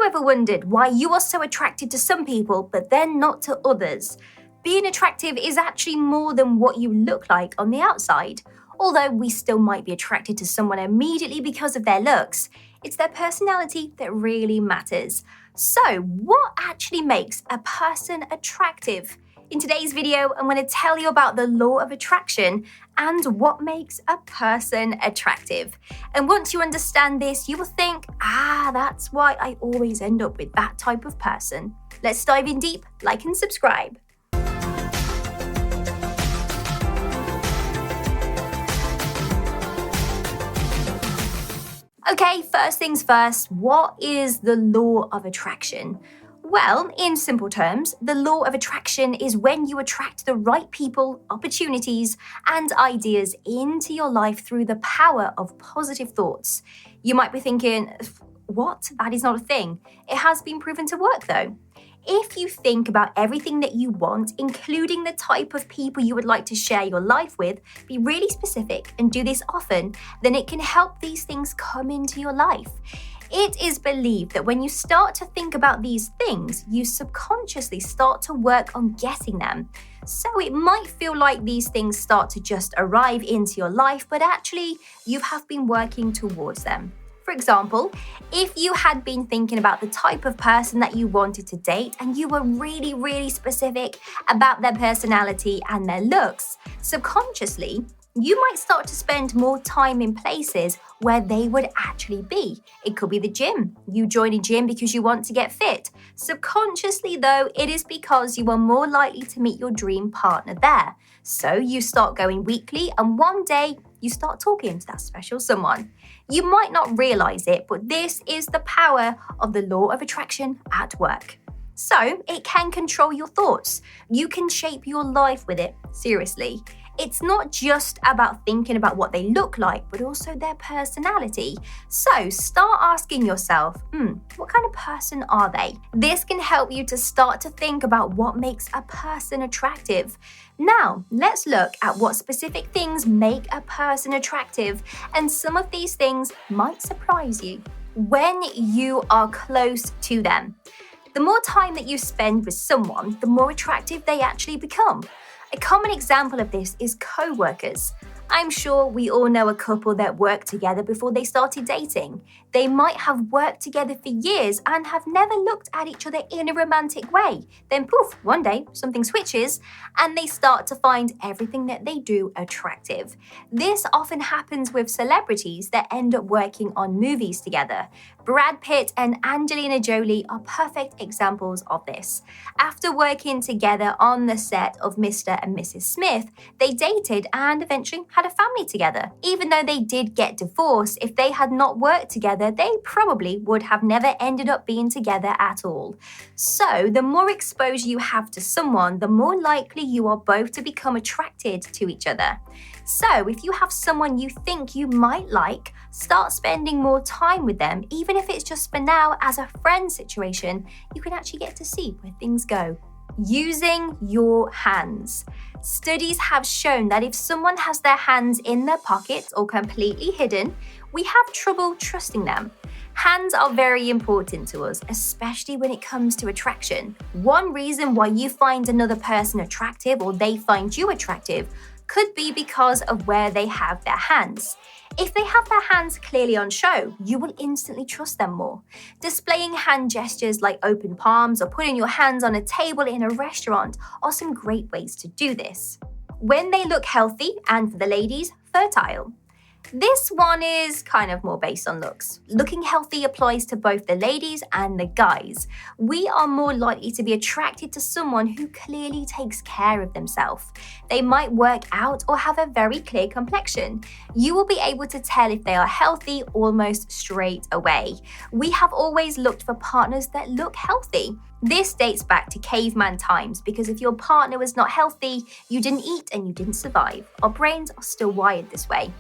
ever wondered why you are so attracted to some people but then not to others? Being attractive is actually more than what you look like on the outside. Although we still might be attracted to someone immediately because of their looks, it's their personality that really matters. So, what actually makes a person attractive? In today's video, I'm going to tell you about the law of attraction and what makes a person attractive. And once you understand this, you will think, that's why I always end up with that type of person. Let's dive in deep, like and subscribe. Okay, first things first, what is the law of attraction? Well, in simple terms, the law of attraction is when you attract the right people, opportunities, and ideas into your life through the power of positive thoughts. You might be thinking, what? That is not a thing. It has been proven to work though. If you think about everything that you want, including the type of people you would like to share your life with, be really specific and do this often, then it can help these things come into your life. It is believed that when you start to think about these things, you subconsciously start to work on getting them. So it might feel like these things start to just arrive into your life, but actually you have been working towards them. For example, if you had been thinking about the type of person that you wanted to date and you were really specific about their personality and their looks, subconsciously, you might start to spend more time in places where they would actually be. It could be the gym. You join a gym because you want to get fit. Subconsciously, though, it is because you are more likely to meet your dream partner there. So you start going weekly, and one day you start talking to that special someone. You might not realize it, but this is the power of the law of attraction at work. So it can control your thoughts. You can shape your life with it, seriously. It's not just about thinking about what they look like, but also their personality. So start asking yourself, what kind of person are they? This can help you to start to think about what makes a person attractive. Now, let's look at what specific things make a person attractive, and some of these things might surprise you. When you are close to them. The more time that you spend with someone, the more attractive they actually become. A common example of this is co-workers. I'm sure we all know a couple that worked together before they started dating. They might have worked together for years and have never looked at each other in a romantic way. Then poof, one day something switches and they start to find everything that they do attractive. This often happens with celebrities that end up working on movies together. Brad Pitt and Angelina Jolie are perfect examples of this. After working together on the set of Mr. and Mrs. Smith, they dated and eventually had a family together. Even though they did get divorced, if they had not worked together, they probably would have never ended up being together at all. So, the more exposure you have to someone, the more likely you are both to become attracted to each other. So, if you have someone you think you might like, start spending more time with them, even if it's just for now as a friend situation, you can actually get to see where things go. Using your hands. Studies have shown that if someone has their hands in their pockets or completely hidden, we have trouble trusting them. Hands are very important to us, especially when it comes to attraction. One reason why you find another person attractive or they find you attractive could be because of where they have their hands. If they have their hands clearly on show, you will instantly trust them more. Displaying hand gestures like open palms or putting your hands on a table in a restaurant are some great ways to do this. When they look healthy, and for the ladies, fertile. This one is kind of more based on looks. Looking healthy applies to both the ladies and the guys. We are more likely to be attracted to someone who clearly takes care of themselves. They might work out or have a very clear complexion. You will be able to tell if they are healthy almost straight away. We have always looked for partners that look healthy. This dates back to caveman times because if your partner was not healthy, you didn't eat and you didn't survive. Our brains are still wired this way.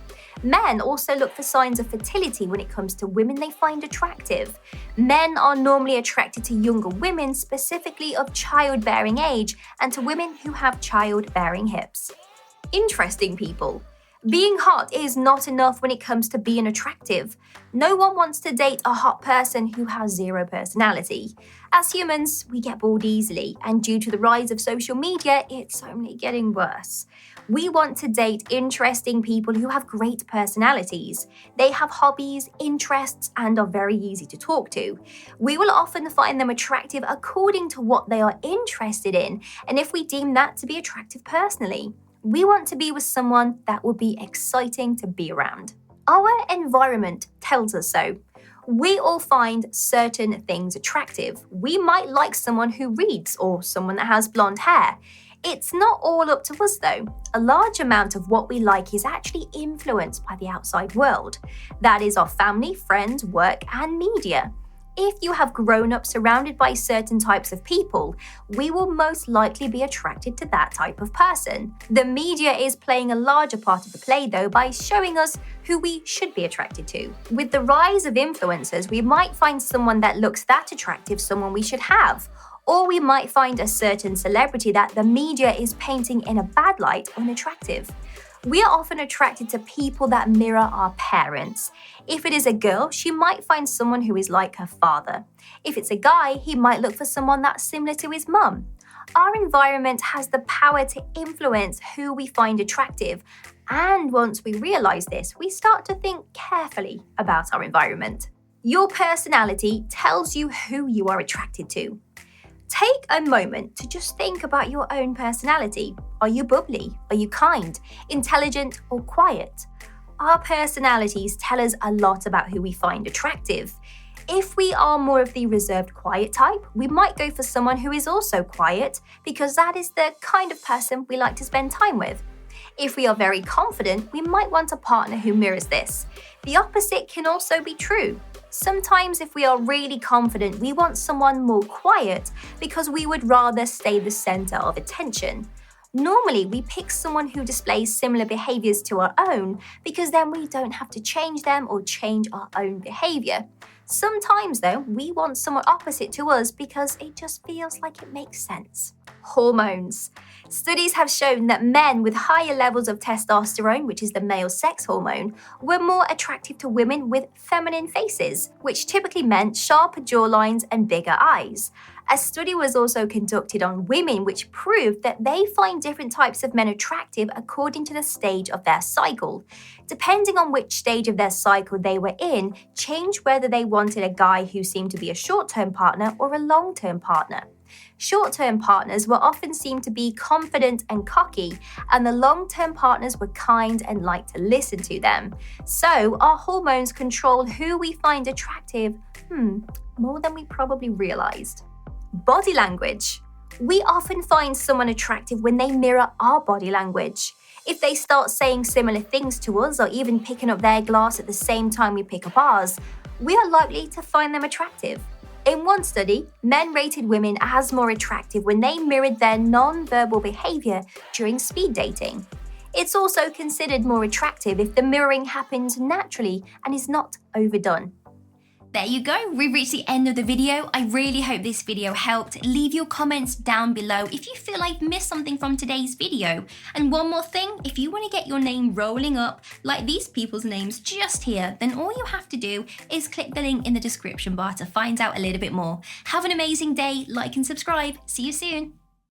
Men also look for signs of fertility when it comes to women they find attractive. Men are normally attracted to younger women, specifically of childbearing age, and to women who have childbearing hips. Interesting people. Being hot is not enough when it comes to being attractive. No one wants to date a hot person who has zero personality. As humans, we get bored easily, and due to the rise of social media, it's only getting worse. We want to date interesting people who have great personalities. They have hobbies, interests, and are very easy to talk to. We will often find them attractive according to what they are interested in, and if we deem that to be attractive personally. We want to be with someone that will be exciting to be around. Our environment tells us so. We all find certain things attractive. We might like someone who reads or someone that has blonde hair. It's not all up to us though. A large amount of what we like is actually influenced by the outside world. That is our family, friends, work, and media. If you have grown up surrounded by certain types of people, we will most likely be attracted to that type of person. The media is playing a larger part of the play though by showing us who we should be attracted to. With the rise of influencers, we might find someone that looks that attractive, someone we should have. Or we might find a certain celebrity that the media is painting in a bad light unattractive. We are often attracted to people that mirror our parents. If it is a girl, she might find someone who is like her father. If it's a guy, he might look for someone that's similar to his mum. Our environment has the power to influence who we find attractive. And once we realize this, we start to think carefully about our environment. Your personality tells you who you are attracted to. Take a moment to just think about your own personality. Are you bubbly? Are you kind, intelligent, or quiet? Our personalities tell us a lot about who we find attractive. If we are more of the reserved, quiet type, we might go for someone who is also quiet because that is the kind of person we like to spend time with. If we are very confident, we might want a partner who mirrors this. The opposite can also be true. Sometimes if we are really confident, we want someone more quiet because we would rather stay the center of attention. Normally, we pick someone who displays similar behaviors to our own because then we don't have to change them or change our own behavior. Sometimes, though, we want someone opposite to us because it just feels like it makes sense. Hormones. Studies have shown that men with higher levels of testosterone, which is the male sex hormone, were more attractive to women with feminine faces, which typically meant sharper jawlines and bigger eyes. A study was also conducted on women which proved that they find different types of men attractive according to the stage of their cycle. Depending on which stage of their cycle they were in, changed whether they wanted a guy who seemed to be a short-term partner or a long-term partner. Short-term partners were often seen to be confident and cocky, and the long-term partners were kind and liked to listen to them. So our hormones control who we find attractive, more than we probably realized. Body language. We often find someone attractive when they mirror our body language. If they start saying similar things to us or even picking up their glass at the same time we pick up ours, we are likely to find them attractive. In one study, men rated women as more attractive when they mirrored their non-verbal behavior during speed dating. It's also considered more attractive if the mirroring happens naturally and is not overdone. There you go, we've reached the end of the video. I really hope this video helped. Leave your comments down below if you feel I've missed something from today's video. And one more thing, if you want to get your name rolling up like these people's names just here, then all you have to do is click the link in the description bar to find out a little bit more. Have an amazing day, like and subscribe. See you soon.